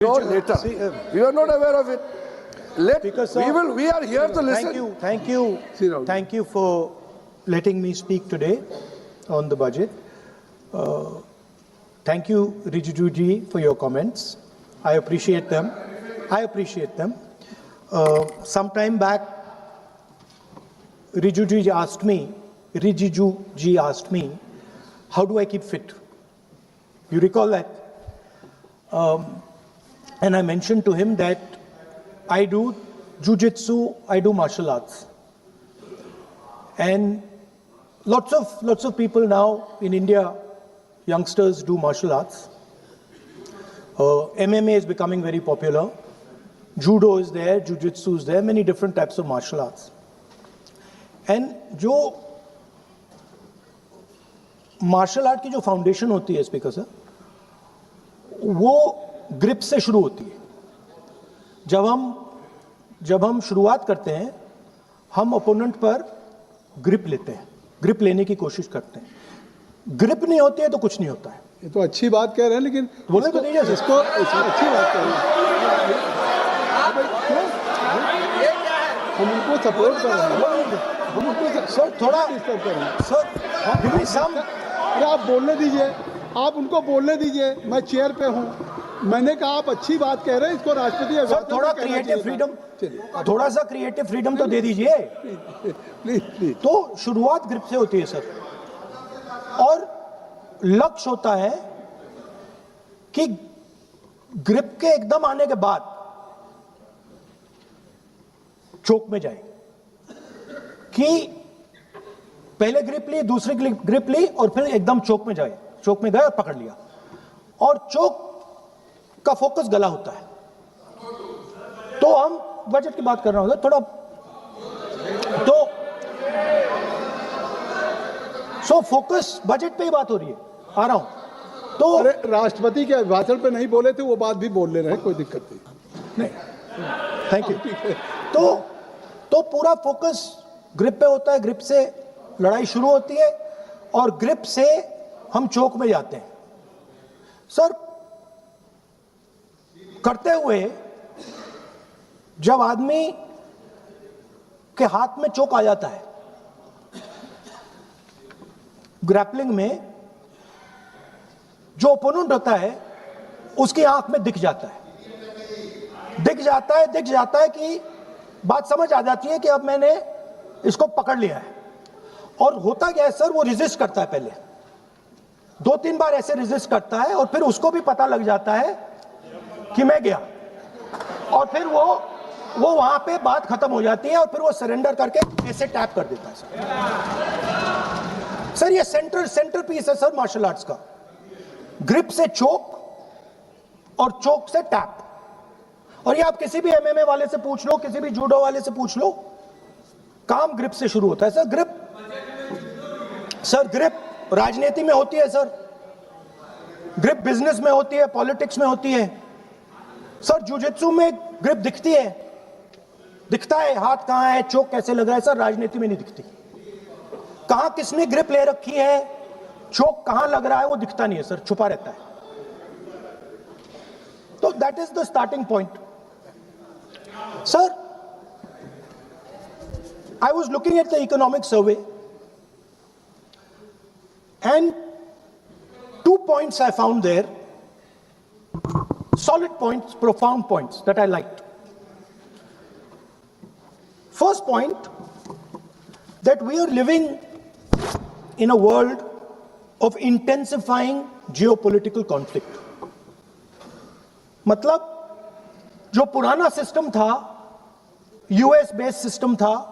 Later. We are not aware of it. We are here to listen. Thank you for letting me speak today on the budget. Thank you, Rijijuji, for your comments. I appreciate them. Some time back, Rijijuji asked me, how do I keep fit? You recall that? And I mentioned to him that I do jujitsu, I do martial arts. And lots of people now in India, youngsters do martial arts. MMA is becoming very popular. Judo is there, jujitsu is there, many different types of martial arts. And जो martial art की जो foundation होती है speaker sir, वो grip से शुरू होती है. जब हम शुरुआत करते हैं, हम ओपोनेंट पर ग्रिप लेते हैं, ग्रिप लेने की कोशिश करते हैं. ग्रिप नहीं होती है तो कुछ नहीं होता है. ये तो अच्छी बात कह रहे हैं, लेकिन बोलने तो नहीं इसको अच्छी बात कह रहे हैं. हम उनको सपोर्ट कर रहे हैं. हम उनको सर थोड़ा डिस्टर्ब कर रहे हैं. सर अरे आप बोलने दीजिए, आप उनको बोलने दीजिए. मैं चेयर पे हूँ. मैंने कहा आप अच्छी बात कह रहे हैं, इसको राष्ट्रपति सर थोड़ा क्रिएटिव फ्रीडम, थोड़ा सा क्रिएटिव फ्रीडम तो दे दीजिए. प्लीज. तो शुरुआत ग्रिप से होती है सर, और लक्ष्य होता है कि ग्रिप के एकदम आने के बाद चोक में जाए, कि पहले ग्रिप ली, दूसरी ग्रिप ली और फिर एकदम चोक में जाए. चोक में गए और पकड़ लिया, और चोक का फोकस गला होता है. तो हम बजट की बात कर रहे हैं थोड़ा, तो फोकस बजट पे ही बात हो रही है. आ रहा हूं. तो अरे राष्ट्रपति के भाषण पे नहीं बोले थे, वो बात भी बोल ले रहे हैं, कोई दिक्कत नहीं. Thank you. तो पूरा फोकस ग्रिप पे होता है. ग्रिप से लड़ाई शुरू होती है और ग्रिप से हम चौक में जाते हैं. सर करते हुए जब आदमी के हाथ में चोक आ जाता है, ग्रैपलिंग में जो ओपोनेंट होता है उसकी आंख में दिख जाता है कि बात समझ आ जाती है कि अब मैंने इसको पकड़ लिया है. और होता क्या है सर, वो रेजिस्ट करता है. पहले 2-3 बार ऐसे रेजिस्ट करता है और फिर उसको भी पता लग जाता है कि मैं गया, और फिर वो वहां पे बात खत्म हो जाती है और फिर वो सरेंडर करके ऐसे टैप कर देता है. सर ये सेंटर पीस है सर मार्शल आर्ट्स का. ग्रिप से चोक और चोक से टैप. और ये आप किसी भी एमएमए वाले से पूछ लो, किसी भी जूडो वाले से पूछ लो, काम ग्रिप से शुरू होता है. सर ग्रिप राजनीति में होती है सर, ग्रिप बिजनेस में होती है, पॉलिटिक्स में होती है. सर जुजित्सु में ग्रिप दिखता है हाथ कहां है, चोक कैसे लग रहा है. सर राजनीति में नहीं दिखती. कहां किसने ग्रिप ले रखी है, चोक कहां लग रहा है, वो दिखता नहीं है सर, छुपा रहता है. तो that is the starting point. Sir I was looking at the economic survey, and 2 points I found there, solid points, profound points that I liked. First point, that we are living in a world of intensifying geopolitical conflict. मतलब जो पुराना system था, US based system था,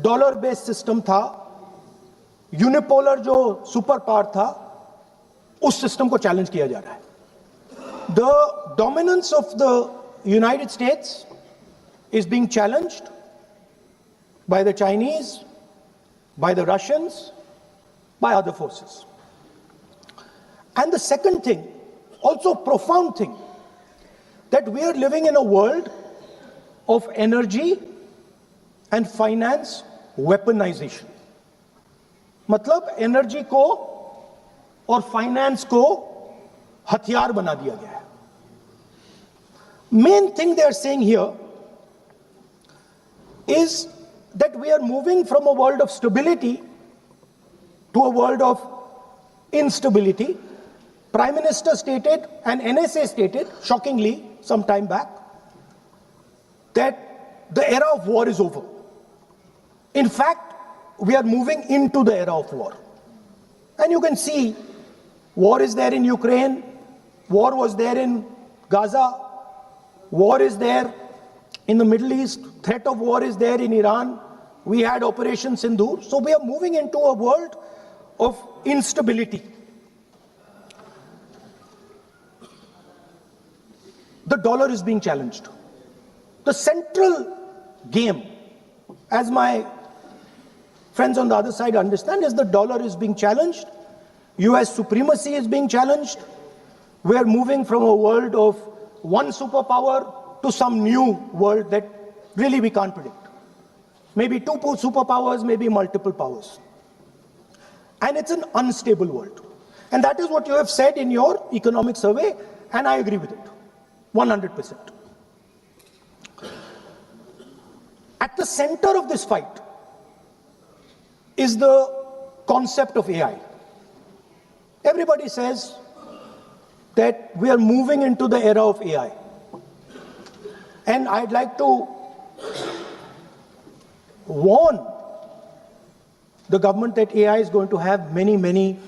dollar based system था, unipolar जो super power था, उस system को चैलेंज किया जा रहा है. The dominance of the United states is being challenged by the Chinese, by the Russians, by other forces. And the second thing, also profound thing, that we are living in a world of energy and finance weaponization. मतलब energy को और finance को हथियार बना दिया गया है. main thing they are saying here is that we are moving from a world of stability to a world of instability. Prime Minister stated and NSA stated, shockingly, some time back, that the era of war is over. In fact, we are moving into the era of war. And you can see, war is there in Ukraine, war was there in Gaza, war is there in the Middle East, threat of war is there in Iran, we had Operation Sindoor. So we are moving into a world of instability. The dollar is being challenged. The central game, as my friends on the other side understand, is the dollar is being challenged. US supremacy is being challenged. We are moving from a world of one superpower to some new world that really we can't predict. Maybe two superpowers, maybe multiple powers. And it's an unstable world. And that is what you have said in your economic survey, and I agree with it, 100%. At the center of this fight is the concept of AI. Everybody says that we are moving into the era of AI. And I'd like to warn the government that AI is going to have many, many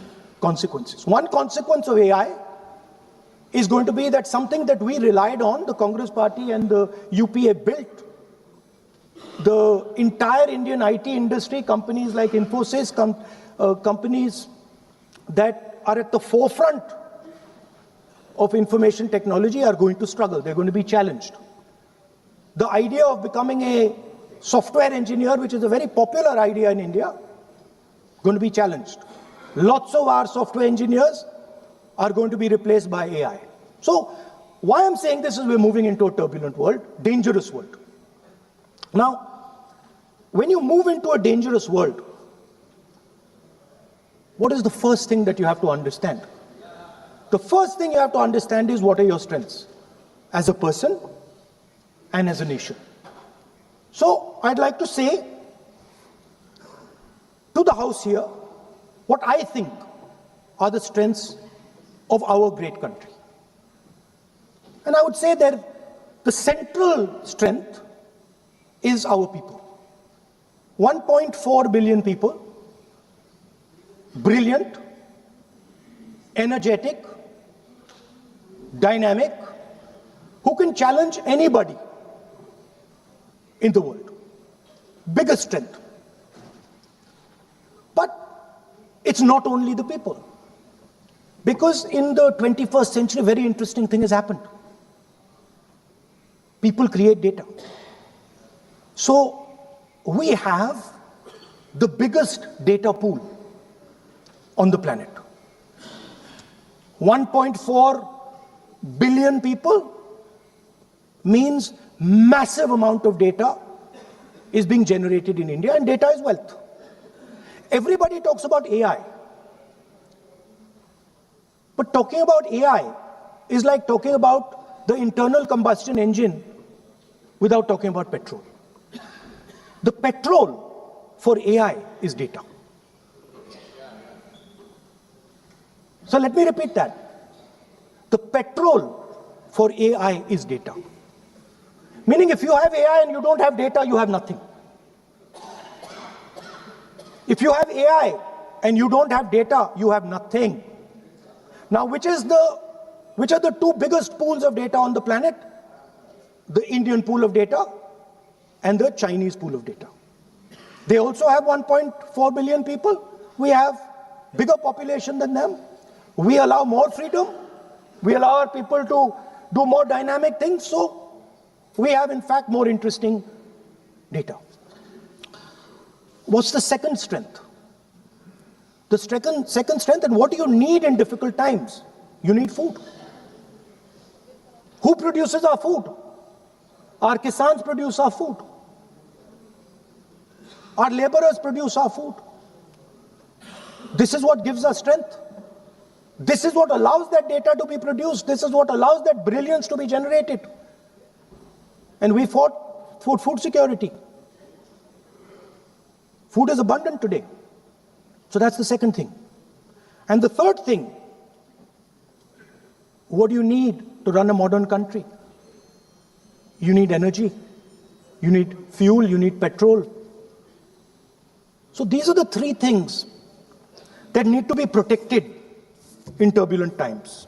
consequences. One consequence of AI is going to be that something that we relied on, the Congress Party and the UPA built, the entire Indian IT industry, companies like Infosys, companies that are at the forefront of information technology are going to struggle. They're going to be challenged. The idea of becoming a software engineer, which is a very popular idea in India, going to be challenged. Lots of our software engineers are going to be replaced by AI. So why I'm saying this is we're moving into a turbulent world, dangerous world. Now, when you move into a dangerous world, what is the first thing that you have to understand? The first thing you have to understand is what are your strengths as a person and as a nation. So I'd like to say to the House here what I think are the strengths of our great country. And I would say that the central strength is our people. 1.4 billion people, brilliant, energetic, dynamic, who can challenge anybody in the world. Biggest strength. But it's not only the people. Because in the 21st century, a very interesting thing has happened. People create data. So we have the biggest data pool on the planet. 1.4 billion people means massive amount of data is being generated in India, and data is wealth. Everybody talks about AI. But talking about AI is like talking about the internal combustion engine without talking about petrol. The petrol for AI is data. So let me repeat that. The petrol for AI is data. Meaning if you have AI and you don't have data, you have nothing. If you have AI and you don't have data, you have nothing. Now, which are the two biggest pools of data on the planet? The Indian pool of data and the Chinese pool of data. They also have 1.4 billion people. We have bigger population than them. We allow more freedom. We allow our people to do more dynamic things. So we have, in fact, more interesting data. What's the second strength? The second strength, and what do you need in difficult times? You need food. Who produces our food? Our kisans produce our food. Our laborers produce our food. This is what gives us strength. This is what allows that data to be produced. This is what allows that brilliance to be generated. And we fought for food security. Food is abundant today. So that's the second thing. And the third thing, what do you need to run a modern country? You need energy, you need fuel, you need petrol. So these are the three things that need to be protected in turbulent times.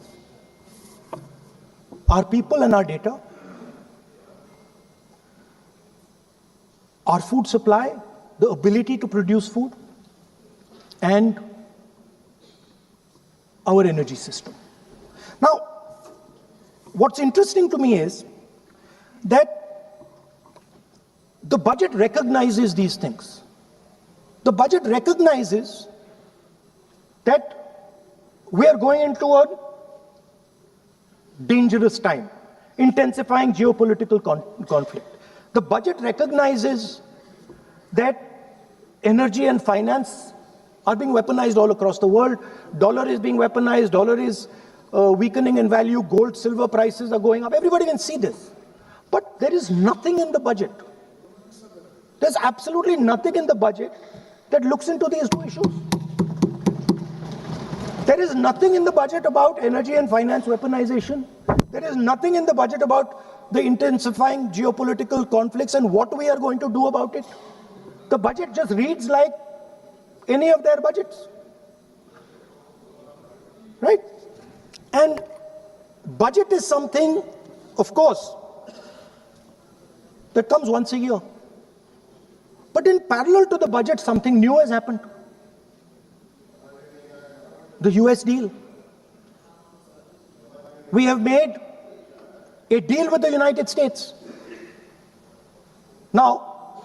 Our people and our data, our food supply, the ability to produce food, and our energy system. Now, what's interesting to me is that the budget recognizes these things. The budget recognizes that we are going into a dangerous time, intensifying geopolitical conflict. The budget recognizes that energy and finance are being weaponized all across the world. Dollar is being weaponized, dollar is weakening in value, gold, silver prices are going up. Everybody can see this. But there is nothing in the budget. There's absolutely nothing in the budget that looks into these two issues. There is nothing in the budget about energy and finance weaponization. There is nothing in the budget about the intensifying geopolitical conflicts and what we are going to do about it. The budget just reads like any of their budgets. Right? And budget is something, of course, that comes once a year. But in parallel to the budget, something new has happened. The US deal. We have made a deal with the United States. Now,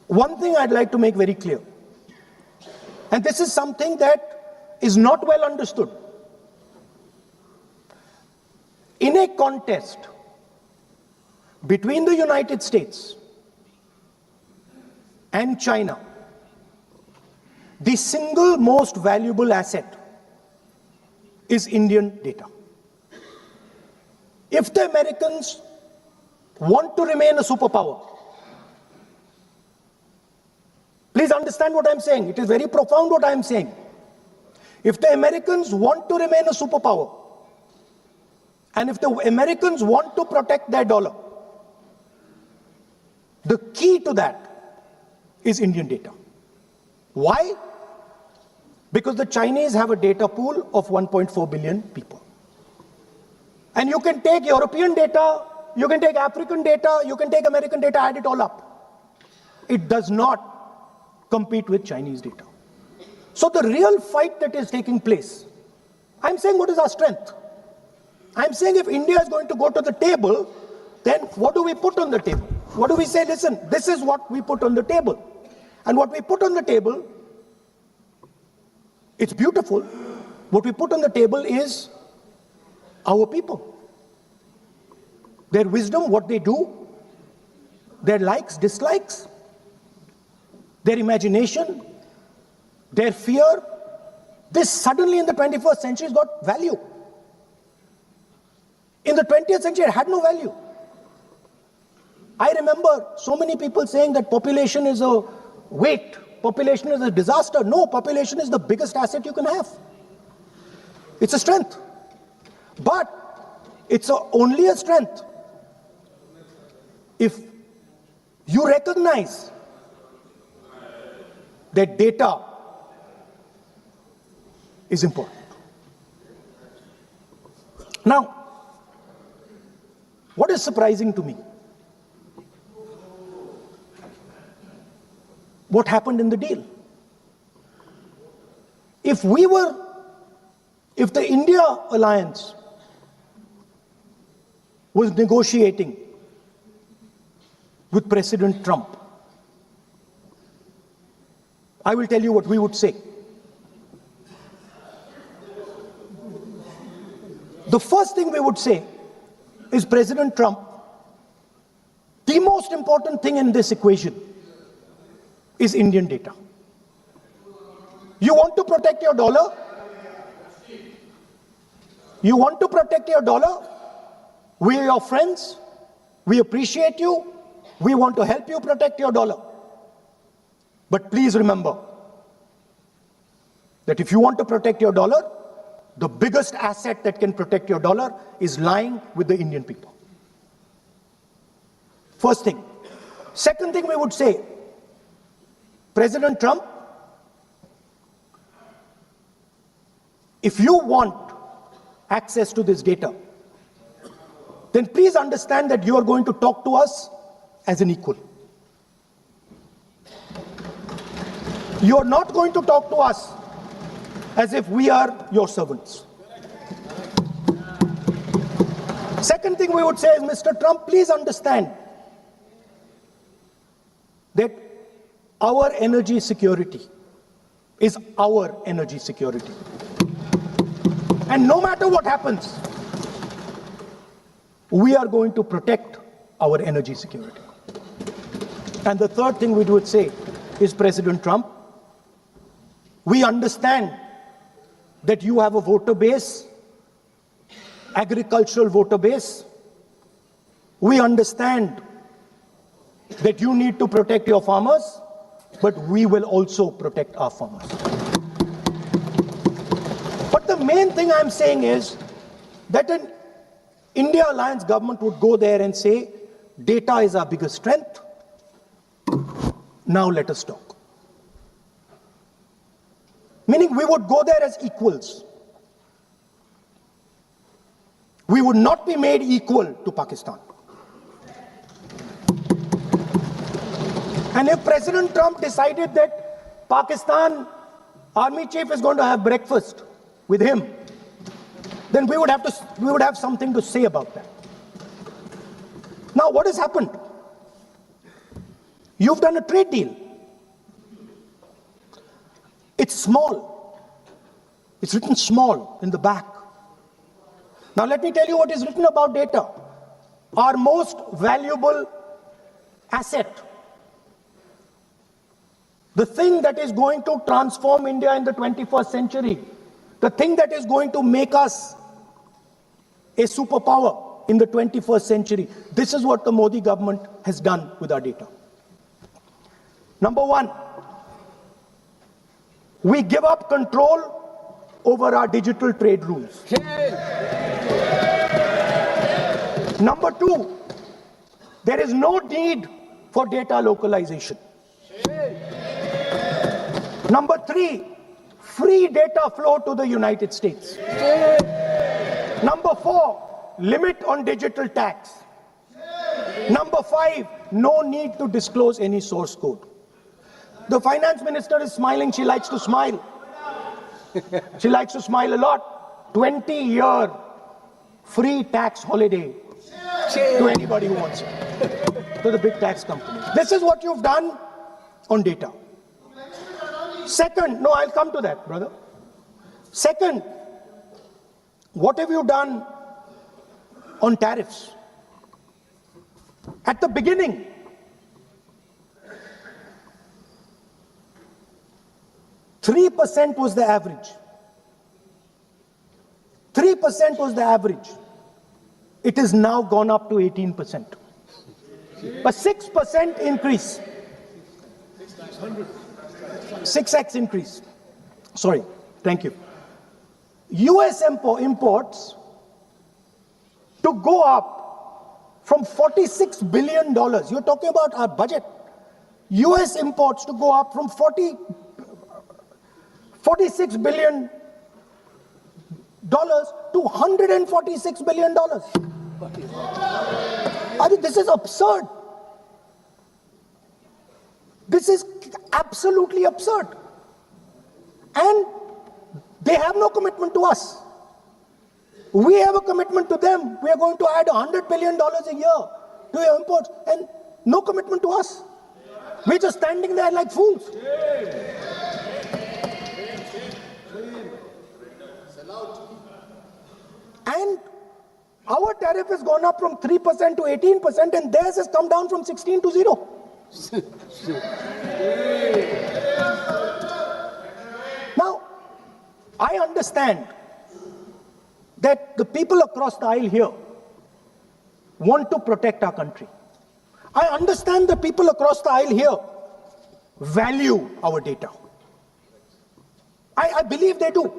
one thing I'd like to make very clear, and this is something that is not well understood. In a contest between the United States and China, the single most valuable asset is Indian data. If the Americans want to remain a superpower, please understand what I'm saying. It is very profound what I'm saying. If the Americans want to remain a superpower, and if the Americans want to protect their dollar, the key to that is Indian data. Why? Because the Chinese have a data pool of 1.4 billion people. And you can take European data, you can take African data, you can take American data, add it all up. It does not compete with Chinese data. So the real fight that is taking place, I'm saying what is our strength? I'm saying if India is going to go to the table, then what do we put on the table? What do we say? Listen, this is what we put on the table. And what we put on the table, it's beautiful. What we put on the table is our people. Their wisdom, what they do, their likes, dislikes, their imagination, their fear. This suddenly in the 21st century has got value. In the 20th century, it had no value. I remember so many people saying that population is a weight, population is a disaster. No, population is the biggest asset you can have. It's a strength. But it's only a strength if you recognize that data is important. Now, what is surprising to me? What happened in the deal? If the India alliance was negotiating with President Trump, I will tell you what we would say. The first thing we would say is, President Trump, the most important thing in this equation is Indian data. You want to protect your dollar? You want to protect your dollar? We are your friends. We appreciate you. We want to help you protect your dollar. But please remember that if you want to protect your dollar, the biggest asset that can protect your dollar is lying with the Indian people. First thing. Second thing we would say, President Trump, if you want access to this data, then please understand that you are going to talk to us as an equal. You are not going to talk to us as if we are your servants. Second thing we would say is, Mr. Trump, please understand that our energy security is our energy security. And no matter what happens, we are going to protect our energy security. And the third thing we would say is, President Trump, we understand that you have a voter base, agricultural voter base. We understand that you need to protect your farmers, but we will also protect our farmers. But the main thing I'm saying is that an India Alliance government would go there and say, data is our biggest strength. Now let us talk. Meaning we would go there as equals. We would not be made equal to Pakistan. And if President Trump decided that Pakistan army chief is going to have breakfast with him, then we would have something to say about that. Now, what has happened? You've done a trade deal. It's small. It's written small in the back. Now, let me tell you what is written about data. Our most valuable asset, the thing that is going to transform India in the 21st century, the thing that is going to make us a superpower in the 21st century. This is what the Modi government has done with our data. Number one, we give up control over our digital trade rules. Number two, there is no need for data localization. Number three, free data flow to the United States. Number four, limit on digital tax. Number five, no need to disclose any source code. The finance minister is smiling. She likes to smile. She likes to smile a lot. 20-year free tax holiday to anybody who wants it, to the big tax companies. This is what you've done on data. Second, no, I'll come to that, brother. Second, what have you done on tariffs? At the beginning, %3 was the average. 3% was the average. It has now gone up to 18%. A 6% increase. 6x increase. Sorry, thank you. US imports to go up from $46 billion. You're talking about our budget. US imports to go up from $46 billion to $146 billion. I mean, this is absurd. This is absolutely absurd. And they have no commitment to us. We have a commitment to them. We are going to add $100 billion a year to your imports, and no commitment to us. We're just standing there like fools. And our tariff has gone up from 3% to 18%, and theirs has come down from 16 to 0. Now, I understand that the people across the aisle here want to protect our country. I understand the people across the aisle here value our data. I believe they do.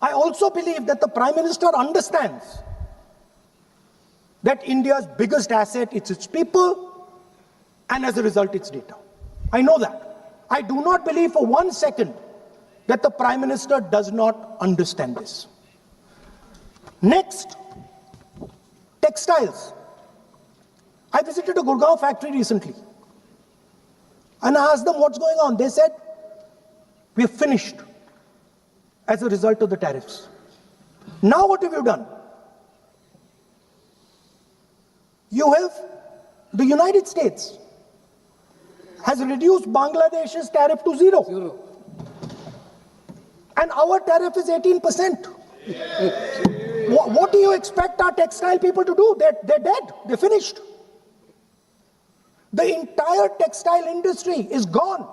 I also believe that the Prime Minister understands that India's biggest asset is its people, and as a result, its data. I know that. I do not believe for 1 second that the Prime Minister does not understand this. Next, textiles. I visited a Gurgaon factory recently, and I asked them what's going on. They said, we are finished as a result of the tariffs. Now what have you done? You have, the United States has reduced Bangladesh's tariff to 0. And our tariff is 18%. What do you expect our textile people to do? They're dead. They're finished. The entire textile industry is gone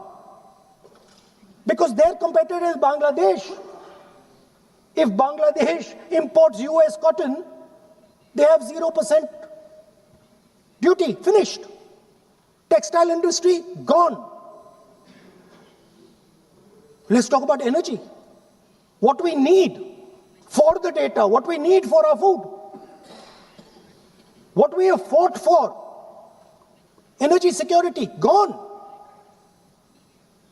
because their competitor is Bangladesh. If Bangladesh imports US cotton, they have 0% duty. Finished. Textile industry gone. Let's talk about energy. What we need for the data, what we need for our food, what we have fought for. Energy security, gone.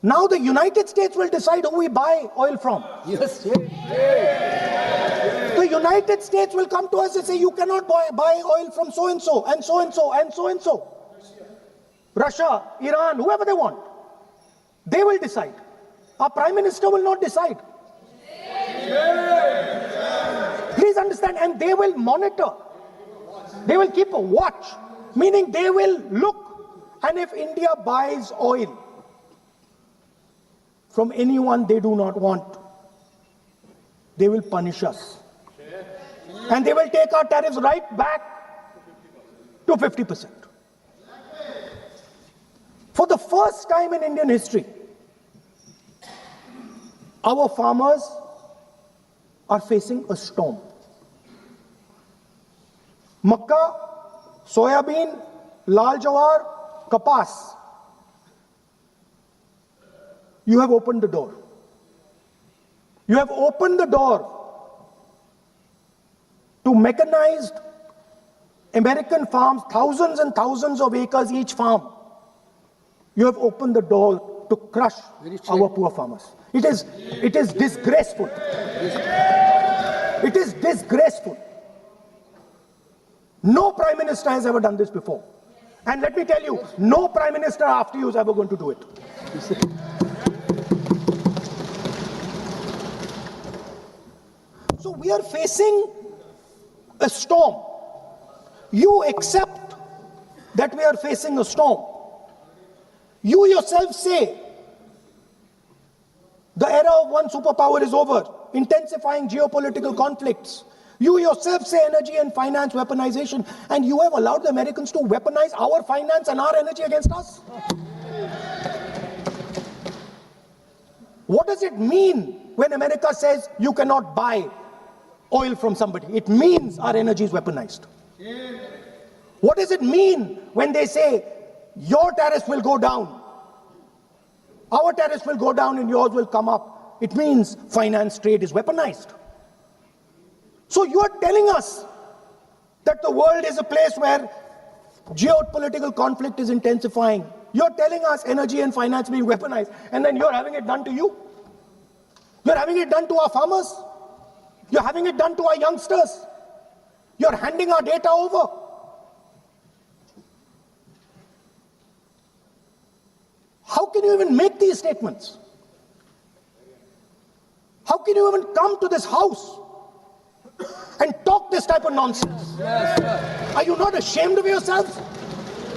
Now the United States will decide who we buy oil from. Yes. The United States will come to us and say, you cannot buy oil from so-and-so, and so-and-so, and so-and-so. Russia, Iran, whoever they want. They will decide. Our Prime Minister will not decide. Please understand, and they will monitor. They will keep a watch, meaning they will look. And if India buys oil from anyone they do not want, they will punish us. And they will take our tariffs right back to 50%. For the first time in Indian history, our farmers are facing a storm. Makkah, soybean, lal jawar, kapas. You have opened the door. You have opened the door to mechanized American farms, thousands and thousands of acres each farm. You have opened the door to crush our poor farmers. It is disgraceful. It is disgraceful. No Prime Minister has ever done this before. And let me tell you, no Prime Minister after you is ever going to do it. So we are facing a storm. You accept that we are facing a storm. You yourself say the era of one superpower is over, intensifying geopolitical conflicts. You yourself say energy and finance weaponization, and you have allowed the Americans to weaponize our finance and our energy against us. What does it mean when America says you cannot buy oil from somebody? It means our energy is weaponized. What does it mean when they say your tariffs will go down, our tariffs will go down and yours will come up? It means finance trade is weaponized. So you are telling us that the world is a place where geopolitical conflict is intensifying. You're telling us energy and finance being weaponized, and then you're having it done to you. You're having it done to our farmers. You're having it done to our youngsters. You're handing our data over. How can you even make these statements? How can you even come to this house and talk this type of nonsense? Are you not ashamed of yourselves?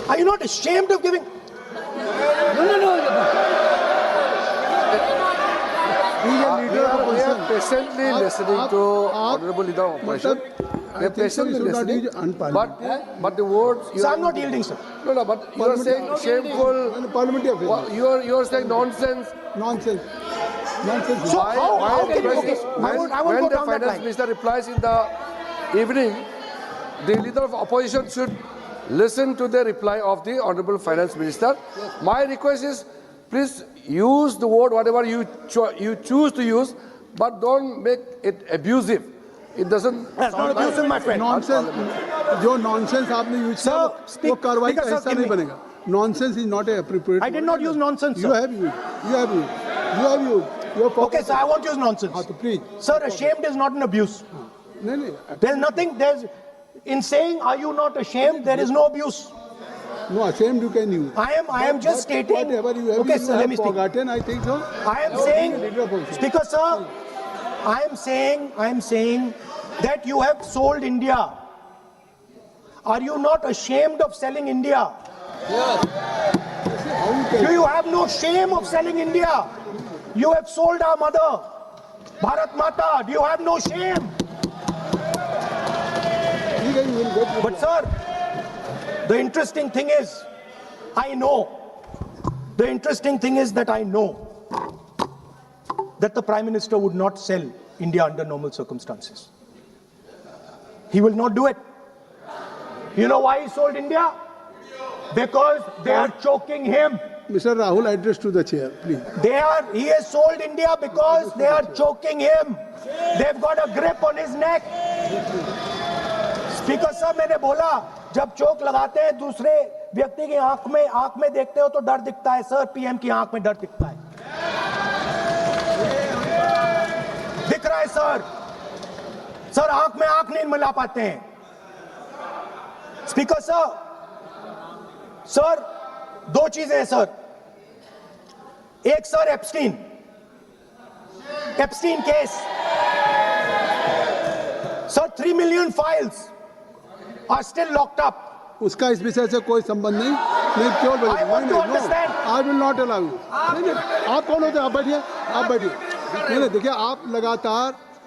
Are you not ashamed of giving? We are patiently listening to Honorable Leader of Opposition. We are patiently listening. But the words... So I'm not yielding, sir. No, but you are saying shameful... You are saying nonsense. Nonsense. So how can you... Okay, I won't when go the down that Finance line. Minister replies in the evening, the leader of opposition should listen to the reply of the Honorable Finance Minister. My request is, please use the word whatever you choose to use, but don't make it abusive. It doesn't. That's not abusive, my friend. Nonsense, जो nonsense आपने use किया वो कार्रवाई का हिस्सा नहीं बनेगा. Nonsense is not a appropriate. I did not use nonsense, You sir. have used. You have used. You have used. You have Okay, sir, I won't use nonsense. हाँ तो please. Sir, ashamed is not an abuse. नहीं. There's nothing, in saying, are you not ashamed, there is no abuse. No, ashamed you can use. I am just stating. Whatever you have, Okay, you sir, have let me speak. forgotten, I think so. I am saying, Speaker, sir, I am saying that you have sold India. Are you not ashamed of selling India? Do you have no shame of selling India? You have sold our mother, Bharat Mata. Do you have no shame? But sir, the interesting thing is, I know that the Prime Minister would not sell India under normal circumstances. He will not do it. You know why he sold India? Because they are choking him. Mr. Rahul, address to the chair, please. He has sold India because they are choking him. They've got a grip on his neck. Speaker sir, मैंने बोला जब चोक लगाते हैं दूसरे व्यक्ति की आंख में देखते हो तो डर दिखता है सर, पीएम की आंख में डर दिखता है. दिख रहा है सर आंख में आंख नहीं मिला पाते हैं. स्पीकर सर दो चीजें हैं सर. एक sir Epstein case sir, 3 million files are still locked up. उसका इस विषय से कोई संबंध नहीं. नहीं क्यों बोले? I want to understand. I will not allow you. नहीं, आप कौन होते हैं? आप बैठिए. नहीं, देखिए आप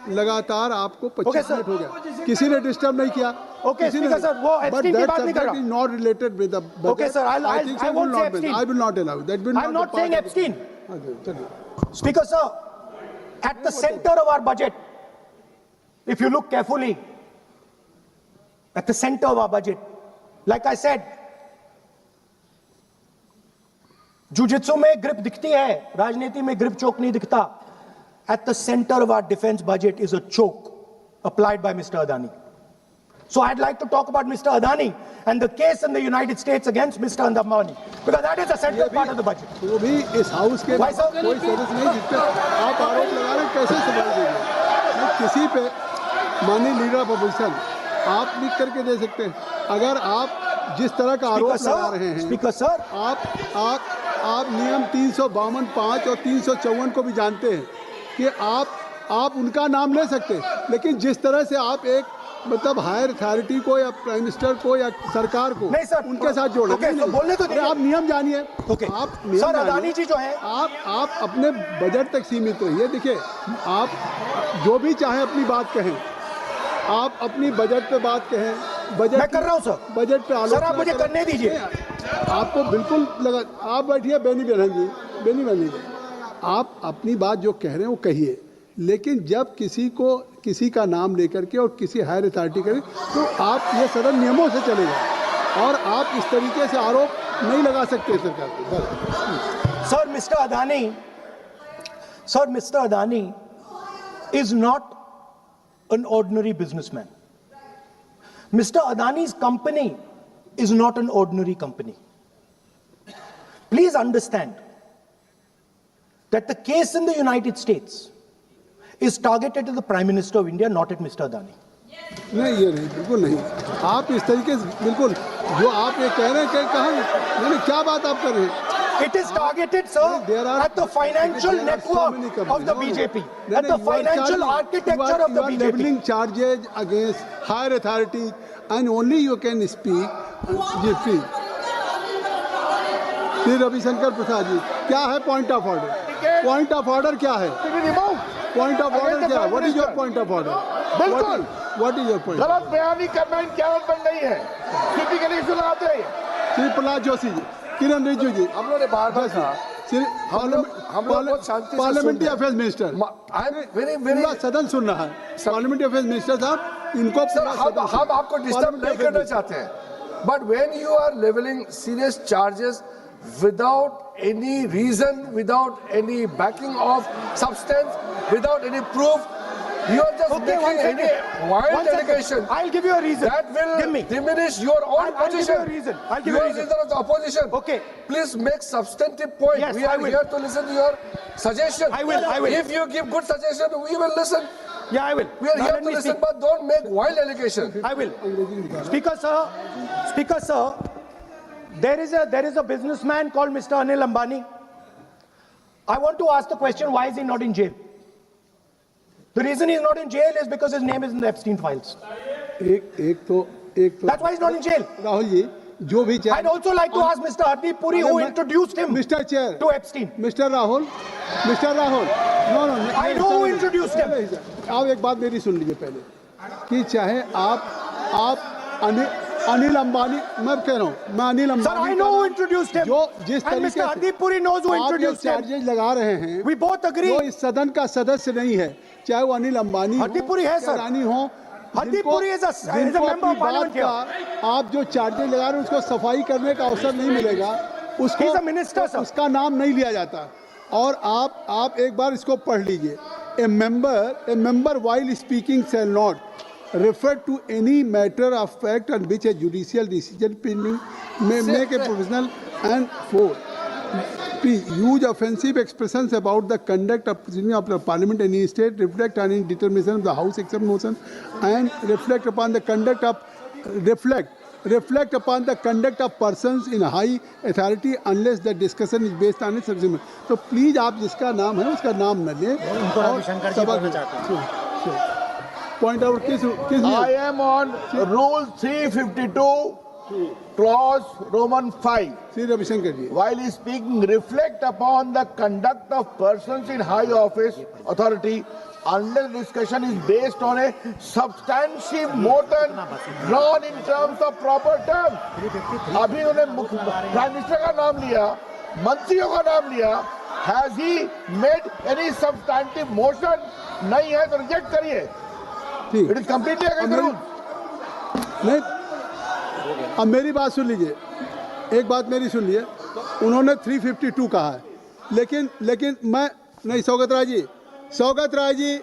लगातार आपको 25 मिनट हो गया. किसी ने डिस्टर्ब नहीं किया. Okay, Speaker sir, वो एप्स्टीन की बात नहीं कर रहा. Is not related with the budget. Okay, sir, I won't say Epstein. I will not allow you. That will I'm not saying Epstein. चलिए. Speaker sir, at the center of our budget, if you look carefully, at the center of our budget, like I said, jujitsu में grip दिखती है, राजनीति में grip choke नहीं दिखता. At the center of our defense budget is a choke applied by Mr. Adani. So I'd like to talk about Mr. Adani and the case in the United States against Mr. Andamani, because that is a central part of the budget. वो भी इस house के Why, sir? कोई सदस्य नहीं जिस पे आप आरोप लगा रहे हैं, कैसे सवाल देंगे? किसी पे माननीय लीडर ऑफ अपोजिशन आप लिख करके दे सकते हैं. अगर आप जिस तरह का आरोप लगा रहे हैं, स्पीकर सर, आप नियम 352, 5 और 354 को भी जानते हैं कि आप उनका नाम ले सकते हैं, लेकिन जिस तरह से आप एक मतलब हायर अथॉरिटी को या प्राइम मिनिस्टर को या सरकार को नहीं सर, उनके साथ जोड़ okay, तो बोलने तो आप नियम जानिए. Okay. आप नियम सर, जानिए. अदानी जी जो है, आप अपने बजट तक सीमित रहिए. देखिए आप जो भी चाहे अपनी बात कहें, आप अपनी बजट पे बात कहें. बजट मैं कर रहा हूं सर. बजट पे आलोचना सर आप मुझे करने दीजिए. आपको बिल्कुल लगा. आप बैठिए बेनी बहन जी, आप अपनी बात जो कह रहे हैं वो कहिए, लेकिन जब किसी का नाम लेकर के और किसी हायर अथॉरिटी करें तो आप ये सदन नियमों से चलेगा और आप इस तरीके से आरोप नहीं लगा सकते सरकार को. Sir, Mr. Adani is not an ordinary businessman. Mr. Adani's company is not an ordinary company. Please understand that the case in the United States is targeted at the Prime Minister of India, not at Mr. Adani. नहीं, ये नहीं, बिल्कुल नहीं. आप इस तरीके से बिल्कुल जो आप ये कह रहे हैं कि कहाँ नहीं, क्या बात आप कर रहे हैं? It is targeted, sir, at the financial network of the BJP, at the financial architecture of the BJP. You are BJP. leveling charges against higher authorities and only you can speak. Shri Ravishankar Prasad ji, क्या है point of order? Point of order क्या है? Point of order क्या है? What is your point of order? बिल्कुल, what is your point? गलत बयानी करना इनकी आदत बन गई है. टिपिकली सुनाते हैं. श्री प्रहलाद जोशी जी, किरण रिजिजू जी, हम लोग ने बार-बार कहा, हम लोग बहुत शांति से पार्लियामेंट्री अफेयर्स मिनिस्टर, वेरी पूरा सदन सुन रहा है. पार्लियामेंट्री अफेयर्स मिनिस्टर साहब, इनको सर हम आपको डिस्टर्ब नहीं करना चाहते हैं, but when you are levelling serious charges without any reason, without any backing of substance, without any proof, you are just making any wild allegation. I'll give you a reason. That will Give me. diminish your own I'll give you a position. reason. I'll give You you a are reason. leader of the opposition. Okay. Please make substantive point. Yes, We I are will. here to listen to your suggestion. I will. If you give good suggestion, we will listen. Yeah, I will. We are Now here let to me listen, speak. but don't make wild allegation. I will. Speaker sir, there is a businessman called Mr. Anil Ambani. I want to ask the question, why is he not in jail? The reason he's not in jail is because his name is in the Epstein files. एक तो That's why he's not in jail. Rahul ji जो भी I'd also like to ask Mr. Hardeep Puri, who introduced him mister chair to Epstein. Mister Rahul no I know who introduced him. आप एक बात मेरी सुन लीजिए पहले कि चाहे आप अनिल अंबानी, मैं कह रहा हूँ मैं Anil Ambani, Sir, I know who introduced him. जो जिस And तरीके Mr. Hardeep Puri knows who introduced him. Charges लगा रहे हैं, We both agree. वो इस सदन का सदस्य नहीं है, चाहे वो अनिल अंबानी Hardeep Puri है, sir. रानी हो, Hardeep Puri is a member of parliament here. आप जो चार्जेज लगा रहे हैं उसको सफाई करने का अवसर नहीं मिलेगा, उसको He's a minister, sir. उसका नाम नहीं लिया जाता। और आप एक बार इसको पढ़ लीजिए। A member while speaking shall not refer to any matter of fact on which a judicial decision pending may make a professional and for use offensive expressions about the conduct of proceeding of the parliament in any state, reflect on any determination of the house except motion, and reflect upon the conduct of persons in high authority unless the discussion is based on a subject. तो please आप जिसका नाम है उसका नाम न लें और पॉइंट आउट किस I am on rule 352 clause Roman 5. Shri Ravishankar ji, While speaking, reflect upon the conduct of persons in high office authority unless discussion is based on a substantive motion drawn in terms of proper terms. अभी उन्होंने prime minister का नाम लिया, मंत्रियों का नाम लिया. Has he made any substantive motion? नहीं है तो रिजेक्ट करिए. ठीक It is completely against the rule. नहीं, अब मेरी बात सुन लीजिए, एक बात मेरी सुन लीजिए, उन्होंने 352 कहा है, लेकिन मैं नहीं, सौगत राय जी